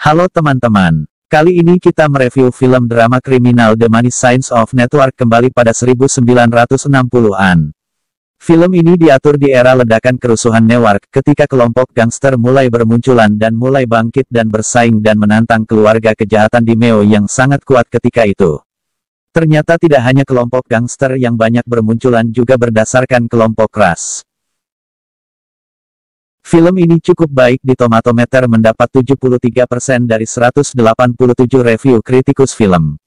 Halo teman-teman, kali ini kita mereview film drama kriminal The Money Signs of Network kembali pada 1960-an. Film ini diatur di era ledakan kerusuhan Newark ketika kelompok gangster mulai bermunculan dan mulai bangkit dan bersaing dan menantang keluarga kejahatan di Meo yang sangat kuat ketika itu. Ternyata tidak hanya kelompok gangster yang banyak bermunculan juga berdasarkan kelompok ras. Film ini cukup baik di Tomatometer mendapat 73% dari 187 review kritikus film.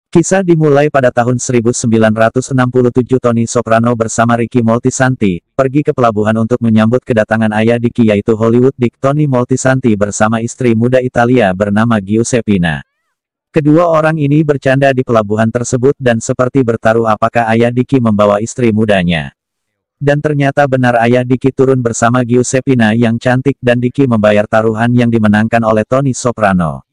Kisah dimulai pada tahun 1967 Tony Soprano bersama Ricky Moltisanti, pergi ke pelabuhan untuk menyambut kedatangan ayah Dicky yaitu Hollywood Dick Tony Moltisanti bersama istri muda Italia bernama Giuseppina. Kedua orang ini bercanda di pelabuhan tersebut dan seperti bertaruh apakah ayah Dicky membawa istri mudanya. Dan ternyata benar ayah Dicky turun bersama Giuseppina yang cantik dan Dicky membayar taruhan yang dimenangkan oleh Tony Soprano.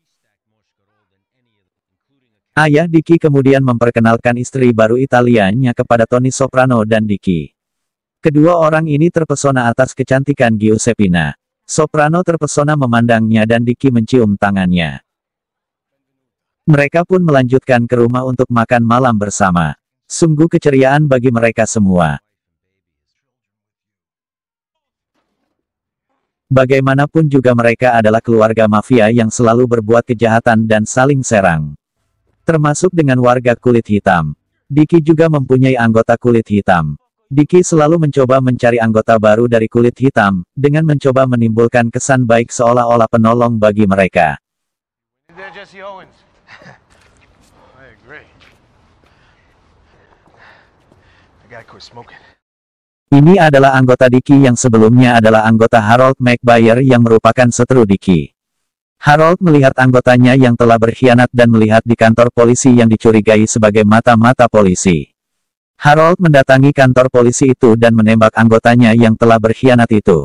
Ayah Dicky kemudian memperkenalkan istri baru Italianya kepada Tony Soprano dan Dicky. Kedua orang ini terpesona atas kecantikan Giuseppina. Soprano terpesona memandangnya dan Dicky mencium tangannya. Mereka pun melanjutkan ke rumah untuk makan malam bersama. Sungguh keceriaan bagi mereka semua. Bagaimanapun juga mereka adalah keluarga mafia yang selalu berbuat kejahatan dan saling serang. Termasuk dengan warga kulit hitam. Dicky juga mempunyai anggota kulit hitam. Dicky selalu mencoba mencari anggota baru dari kulit hitam, dengan mencoba menimbulkan kesan baik seolah-olah penolong bagi mereka. Ini adalah anggota Dicky yang sebelumnya adalah anggota Harold McBayer yang merupakan seteru Dicky. Harold melihat anggotanya yang telah berkhianat dan melihat di kantor polisi yang dicurigai sebagai mata-mata polisi. Harold mendatangi kantor polisi itu dan menembak anggotanya yang telah berkhianat itu.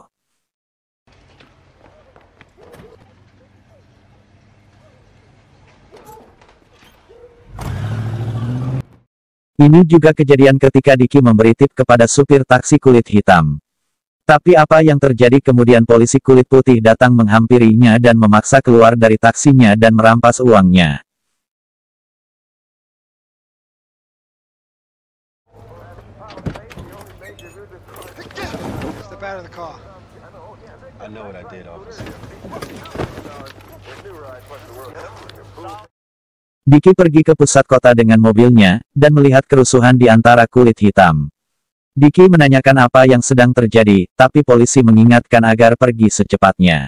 Ini juga kejadian ketika Dicky memberi tip kepada supir taksi kulit hitam. Tapi apa yang terjadi kemudian polisi kulit putih datang menghampirinya dan memaksa keluar dari taksinya dan merampas uangnya. Dicky pergi ke pusat kota dengan mobilnya, dan melihat kerusuhan di antara kulit hitam. Dicky menanyakan apa yang sedang terjadi, tapi polisi mengingatkan agar pergi secepatnya.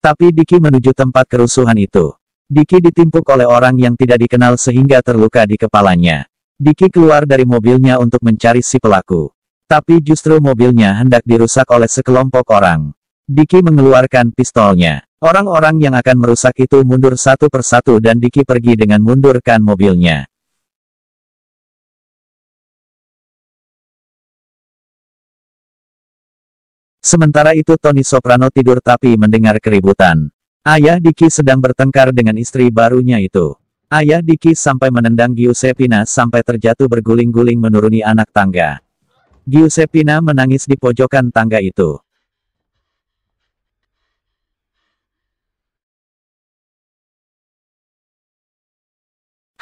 Tapi Dicky menuju tempat kerusuhan itu. Dicky ditimpuk oleh orang yang tidak dikenal sehingga terluka di kepalanya. Dicky keluar dari mobilnya untuk mencari si pelaku. Tapi justru mobilnya hendak dirusak oleh sekelompok orang. Dicky mengeluarkan pistolnya. Orang-orang yang akan merusak itu mundur satu persatu dan Dicky pergi dengan mundurkan mobilnya. Sementara itu Tony Soprano tidur tapi mendengar keributan. Ayah Dicky sedang bertengkar dengan istri barunya itu. Ayah Dicky sampai menendang Giuseppina sampai terjatuh berguling-guling menuruni anak tangga. Giuseppina menangis di pojokan tangga itu.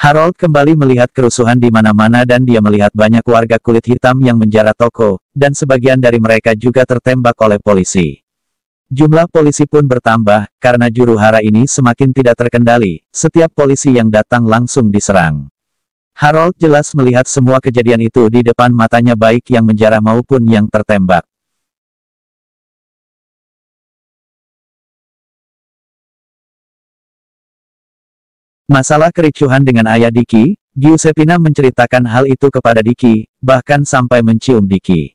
Harold kembali melihat kerusuhan di mana-mana dan dia melihat banyak warga kulit hitam yang menjara toko, dan sebagian dari mereka juga tertembak oleh polisi. Jumlah polisi pun bertambah, karena juru hara ini semakin tidak terkendali, setiap polisi yang datang langsung diserang. Harold jelas melihat semua kejadian itu di depan matanya baik yang menjara maupun yang tertembak. Masalah kericuhan dengan ayah Dicky, Giuseppina menceritakan hal itu kepada Dicky, bahkan sampai mencium Dicky.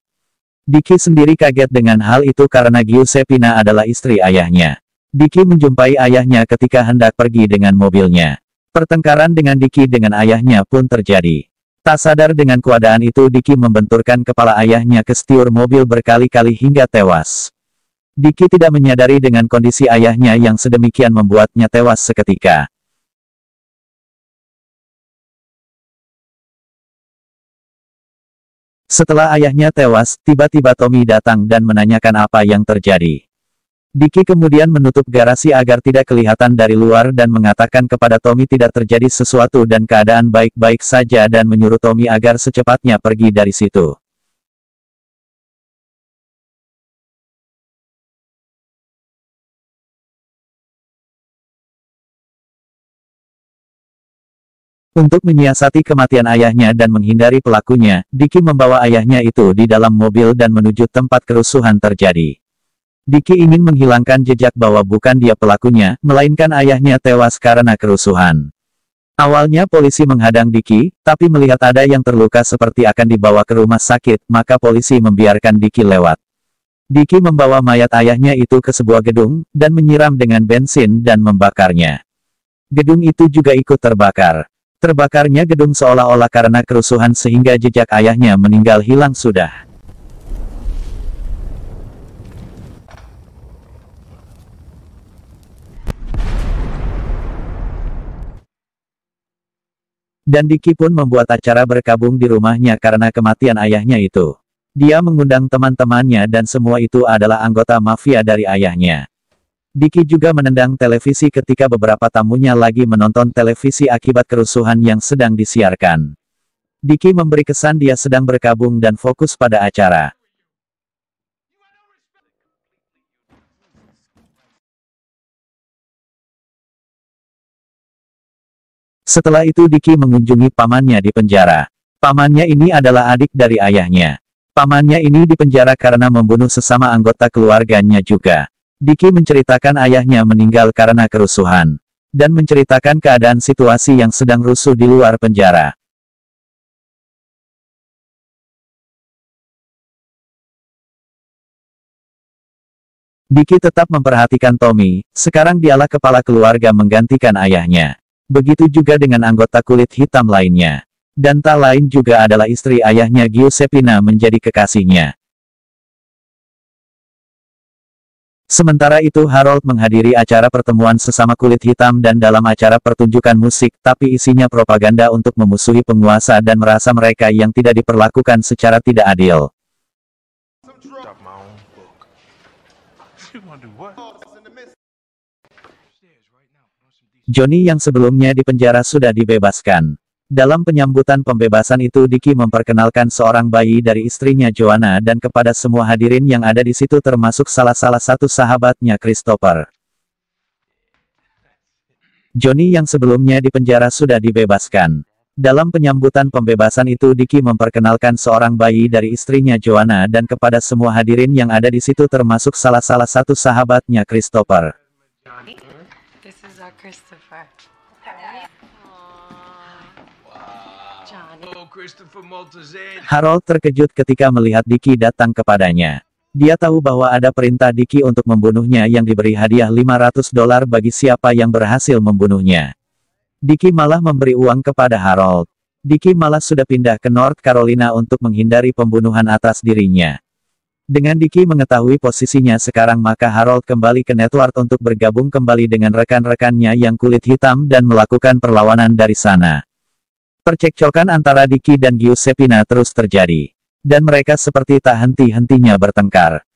Dicky sendiri kaget dengan hal itu karena Giuseppina adalah istri ayahnya. Dicky menjumpai ayahnya ketika hendak pergi dengan mobilnya. Pertengkaran dengan Dicky dengan ayahnya pun terjadi. Tak sadar dengan keadaan itu Dicky membenturkan kepala ayahnya ke setir mobil berkali-kali hingga tewas. Dicky tidak menyadari dengan kondisi ayahnya yang sedemikian membuatnya tewas seketika. Setelah ayahnya tewas, tiba-tiba Tommy datang dan menanyakan apa yang terjadi. Diki kemudian menutup garasi agar tidak kelihatan dari luar dan mengatakan kepada Tommy tidak terjadi sesuatu dan keadaan baik-baik saja dan menyuruh Tommy agar secepatnya pergi dari situ. Untuk menyiasati kematian ayahnya dan menghindari pelakunya, Diki membawa ayahnya itu di dalam mobil dan menuju tempat kerusuhan terjadi. Diki ingin menghilangkan jejak bahwa bukan dia pelakunya, melainkan ayahnya tewas karena kerusuhan. Awalnya polisi menghadang Diki, tapi melihat ada yang terluka seperti akan dibawa ke rumah sakit, maka polisi membiarkan Diki lewat. Diki membawa mayat ayahnya itu ke sebuah gedung, dan menyiram dengan bensin dan membakarnya. Gedung itu juga ikut terbakar. Terbakarnya gedung seolah-olah karena kerusuhan sehingga jejak ayahnya meninggal hilang sudah. Dan Diki pun membuat acara berkabung di rumahnya karena kematian ayahnya itu. Dia mengundang teman-temannya dan semua itu adalah anggota mafia dari ayahnya. Diki juga menendang televisi ketika beberapa tamunya lagi menonton televisi akibat kerusuhan yang sedang disiarkan. Diki memberi kesan dia sedang berkabung dan fokus pada acara. Setelah itu Diki mengunjungi pamannya di penjara. Pamannya ini adalah adik dari ayahnya. Pamannya ini dipenjara karena membunuh sesama anggota keluarganya juga. Diki menceritakan ayahnya meninggal karena kerusuhan. Dan menceritakan keadaan situasi yang sedang rusuh di luar penjara. Diki tetap memperhatikan Tommy, sekarang dialah kepala keluarga menggantikan ayahnya. Begitu juga dengan anggota kulit hitam lainnya. Dan tak lain juga adalah istri ayahnya Giuseppina menjadi kekasihnya. Sementara itu Harold menghadiri acara pertemuan sesama kulit hitam dan dalam acara pertunjukan musik, tapi isinya propaganda untuk memusuhi penguasa dan merasa mereka yang tidak diperlakukan secara tidak adil. Johnny yang sebelumnya dipenjara sudah dibebaskan. Dalam penyambutan pembebasan itu Diki memperkenalkan seorang bayi dari istrinya Joanna dan kepada semua hadirin yang ada di situ termasuk salah satu sahabatnya Christopher. Johnny yang sebelumnya dipenjara sudah dibebaskan. Dalam penyambutan pembebasan itu Diki memperkenalkan seorang bayi dari istrinya Joanna dan kepada semua hadirin yang ada di situ termasuk salah satu sahabatnya Christopher. This is our Christopher. Harold terkejut ketika melihat Diki datang kepadanya. Dia tahu bahwa ada perintah Diki untuk membunuhnya yang diberi hadiah $500 bagi siapa yang berhasil membunuhnya. Diki malah memberi uang kepada Harold. Diki malah sudah pindah ke North Carolina untuk menghindari pembunuhan atas dirinya. Dengan Diki mengetahui posisinya sekarang maka Harold kembali ke Network untuk bergabung kembali dengan rekan-rekannya yang kulit hitam dan melakukan perlawanan dari sana. Percekcokan antara Diki dan Giuseppina terus terjadi. Dan mereka seperti tak henti-hentinya bertengkar.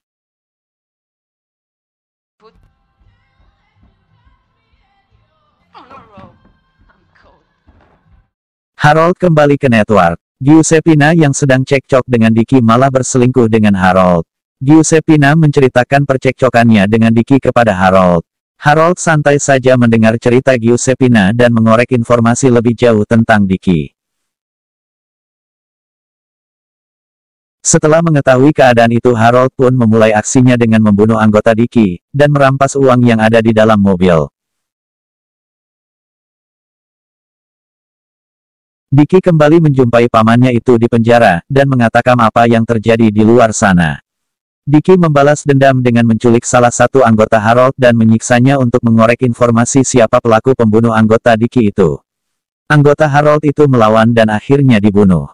Harold kembali ke Network. Giuseppina yang sedang cekcok dengan Diki malah berselingkuh dengan Harold. Giuseppina menceritakan percekcokannya dengan Diki kepada Harold. Harold santai saja mendengar cerita Giuseppina dan mengorek informasi lebih jauh tentang Diki. Setelah mengetahui keadaan itu Harold pun memulai aksinya dengan membunuh anggota Diki, dan merampas uang yang ada di dalam mobil. Diki kembali menjumpai pamannya itu di penjara, dan mengatakan apa yang terjadi di luar sana. Diki membalas dendam dengan menculik salah satu anggota Harold dan menyiksanya untuk mengorek informasi siapa pelaku pembunuh anggota Diki itu. Anggota Harold itu melawan dan akhirnya dibunuh.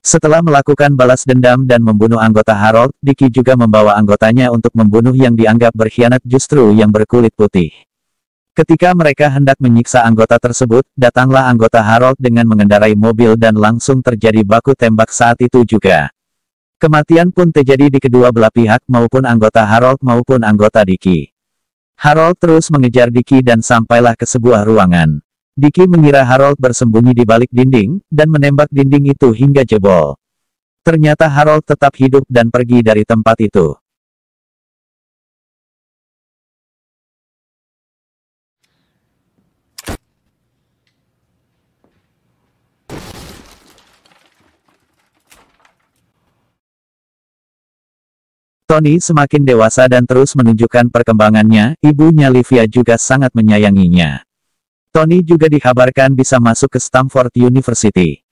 Setelah melakukan balas dendam dan membunuh anggota Harold, Diki juga membawa anggotanya untuk membunuh yang dianggap berkhianat justru yang berkulit putih. Ketika mereka hendak menyiksa anggota tersebut, datanglah anggota Harold dengan mengendarai mobil dan langsung terjadi baku tembak saat itu juga. Kematian pun terjadi di kedua belah pihak maupun anggota Harold maupun anggota Dickie. Harold terus mengejar Dickie dan sampailah ke sebuah ruangan. Dickie mengira Harold bersembunyi di balik dinding, dan menembak dinding itu hingga jebol. Ternyata Harold tetap hidup dan pergi dari tempat itu. Tony semakin dewasa dan terus menunjukkan perkembangannya, ibunya Livia juga sangat menyayanginya. Tony juga dikabarkan bisa masuk ke Stanford University.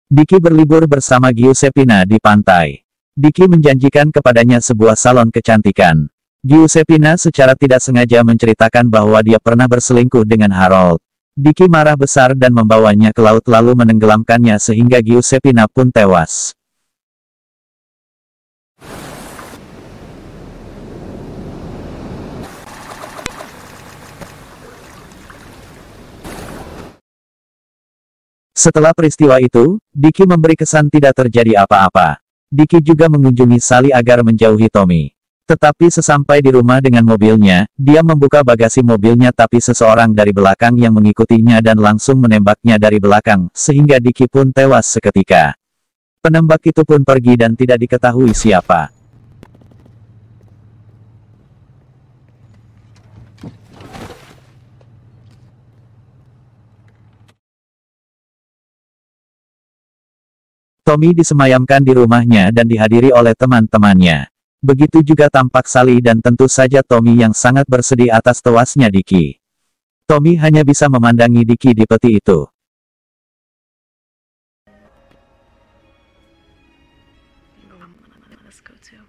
Dickie berlibur bersama Giuseppina di pantai. Dickie menjanjikan kepadanya sebuah salon kecantikan. Giuseppina secara tidak sengaja menceritakan bahwa dia pernah berselingkuh dengan Harold. Dickie marah besar dan membawanya ke laut lalu menenggelamkannya sehingga Giuseppina pun tewas. Setelah peristiwa itu, Dickie memberi kesan tidak terjadi apa-apa. Dickie juga mengunjungi Sally agar menjauhi Tommy. Tetapi sesampai di rumah dengan mobilnya, dia membuka bagasi mobilnya tapi seseorang dari belakang yang mengikutinya dan langsung menembaknya dari belakang, sehingga Dickie pun tewas seketika. Penembak itu pun pergi dan tidak diketahui siapa. Tommy disemayamkan di rumahnya dan dihadiri oleh teman-temannya. Begitu juga tampak Sally dan tentu saja Tommy yang sangat bersedih atas tewasnya Dickie. Tommy hanya bisa memandangi Dickie di peti itu. Let's go too.